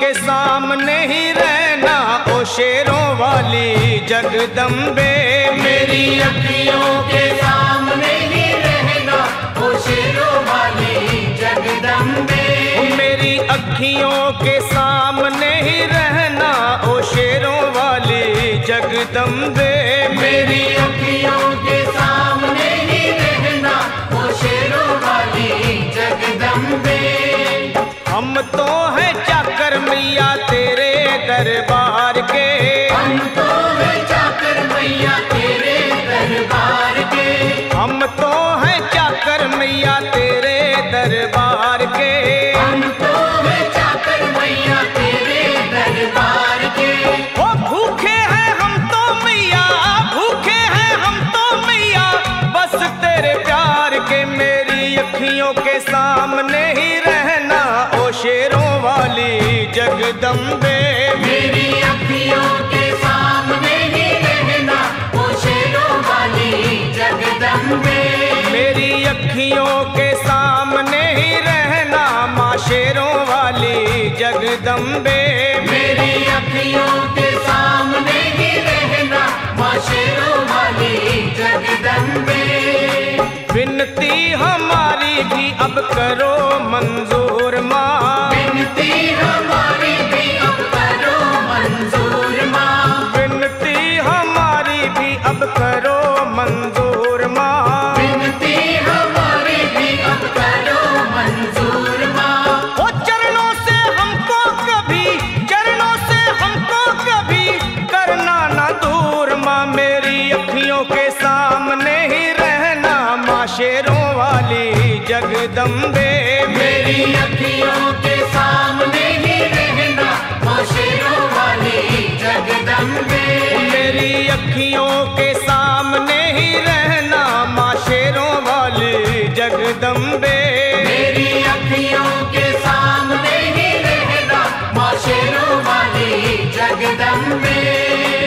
के सामने ही रहना ओ शेरों वाली जगदम्बे। मेरी अखियों के सामने ही रहना ओ शेरों वाली जगदम्बे। मेरी अखियों के सामने ही रहना ओ शेरों वाली जगदम्बे। मेरी अखियों के सामने ही रहना ओ शेरों वाली जगदम्बे। हम तो हैं चाकर मैया तेरे दरबार के। हम तो हैं चाकर मैया तेरे दरबार के। हम तो हैं चाकर मैया तेरे दरबार के। हम तो हैं चाकर मैया तेरे दरबार के। ओ भूखे हैं हम तो मैया, भूखे हैं हम तो मैया बस तेरे प्यार के। मेरी अखियों के सामने ही रहना ओ शेरों वाली जगदम्बे। मेरी अखियों के सामने ही रहना ओ शेरों वाली जगदम्बे। मेरी अखियों के सामने ही रहना माँ शेरों वाली जगदम्बे। मेरी अखियों के सामने ही रहना माँ शेरों वाली जगदम्बे। विनती हमारी भी अब करो मंजूर माँ। विनती हमारी भी अब करो मंजूर माँ। विनती हमारी भी अब करो मंजूर माँ। विनती हमारी भी अब करो मंजूर माँ। ओ चरणों से हमको कभी, चरणों से हमको कभी करना ना दूर माँ। मेरी अखियों के सामने ही रहना माँ शेरों वाली जगदम्बे। मेरी अखियों के सामने ही रहना माँ शेरों वाली जगदम्बे। मेरी अखियों के सामने ही रहना माँ शेरों वाली जगदम्बे। मेरी अखियों के सामने ही रहना माँ शेरों वाली जगदम्बे।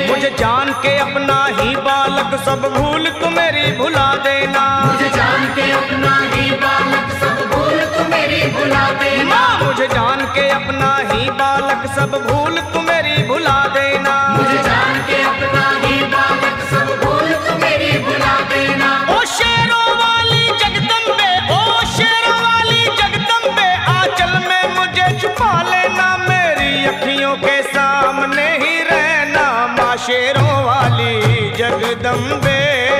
मुझे जान के अपना ही बालक सब भूल तू मेरी भुला देना। मुझे जान के अपना ही बालक सब भूल तू मेरी भुला देना। माँ मुझे जान के अपना ही बालक सब भूल तू मेरी भुला देना। मुझे जान के अपना ही बालक सब भूल तू मेरी भुला देना। ओ शेरों वाली जगदम्बे, ओ शेरों वाली जगदम्बे आंचल में मुझे छुपा लेना। मेरी अखियों के सामने ही रहना माँ शेरों वाली जगदम्बे।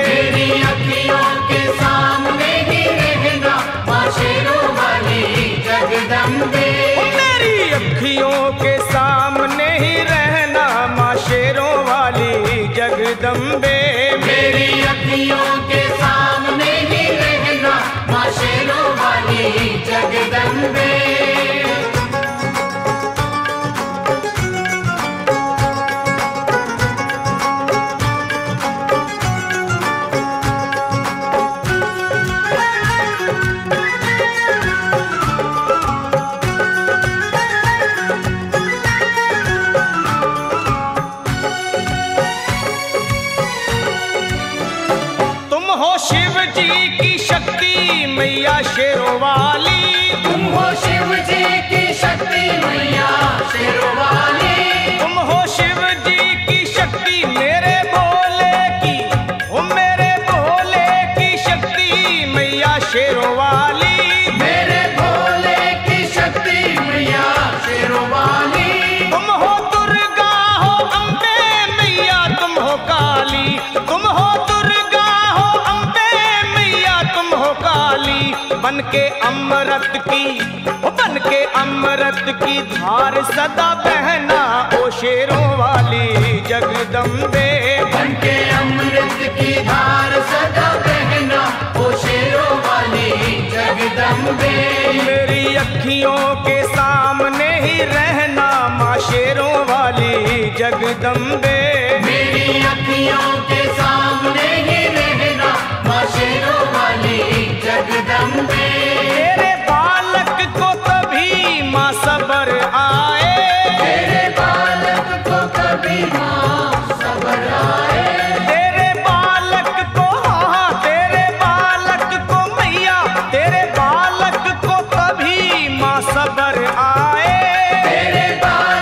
मेरी अखियों के सामने ही रहना माँ शेरों वाली जगदम्बे। मेरी अखियों के सामने ही रहना माँ शेरों वाली जगदम्बे। मेरी अखियों के सामने ही रहना माँ शेरों वाली जगदम्बे। शिव जी की शक्ति मैया शेरों वाली। तुम हो शिव जी की शक्ति मैया शेरों वाली। तुम हो शिव जी की शक्ति मेरे भोले की, ओ मेरे भोले की शक्ति मैया शेरों वाली। मेरे भोले की शक्ति मैया शेरों वाली। तुम हो दुर्गा हो अम्बे मैया तुम हो काली। तुम हो दुर्गा हो अम्बे मैया तुम हो काली। बन के अमृत की, बन के अमृत की धार सदा बहना ओ शेरों वाली जगदम्बे। बन के अमृत की धार सदा बहना ओ शेरों वाली जगदम्बे। मेरी अखियों के सामने ही रहना माँ शेरों वाली जगदम्बे। मेरी अखियों के सामने ही रहना माँ शेरों वाली जगदम्बे। तेरे बालक को कभी माँ सबर आए। तेरे बालक को कभी माँ सबर आए। तेरे बालक को, हाँ तेरे बालक को मैया, तेरे बालक को कभी माँ सबर आए। तेरे बालक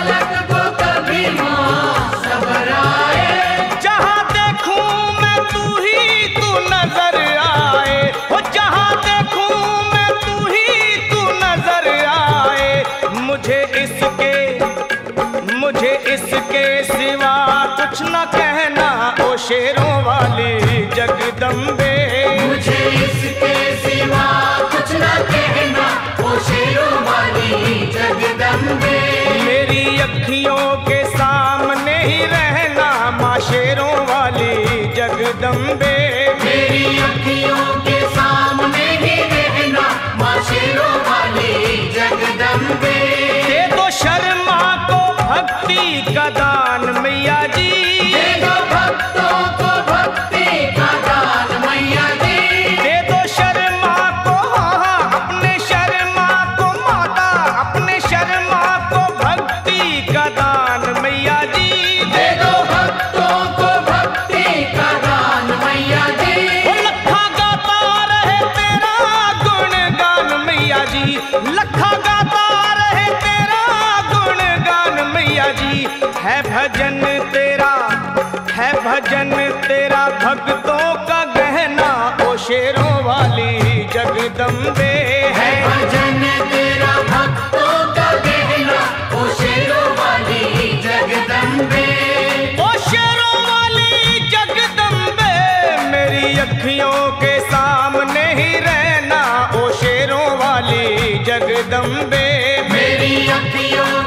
अखियों के सामने ही रहना माँ शेरों वाली जगदम्बे। मेरी अखियों के सामने ही रहना माँ शेरों वाली जगदम्बे। दे दो शर्मा को भक्ति का दान मैया जी, दे दो भक्तों को भक्ति का दान मैया जी। दे दो शर्मा को अपने शर्मा को माता, अपने शर्मा को भक्ति का दान मैया जी। दे दो भक्तों को भक्ति का दान मैया जी। वो लखा गाता रहे तेरा गुणगान मैया जी, लखा गाता रहे तेरा गुणगान मैया जी। है भजन तेरा, है भजन तेरा भक्तों का गहना ओ शेरों वाली जगदम्बे। है भजन तेरा भक्तों का गहना ओ शेरों वाली जगदम्बे। ओ शेरों वाली जगदम्बे, मेरी अखियों के सामने ही रहना ओ शेरों वाली जगदम्बे। मेरी अखियों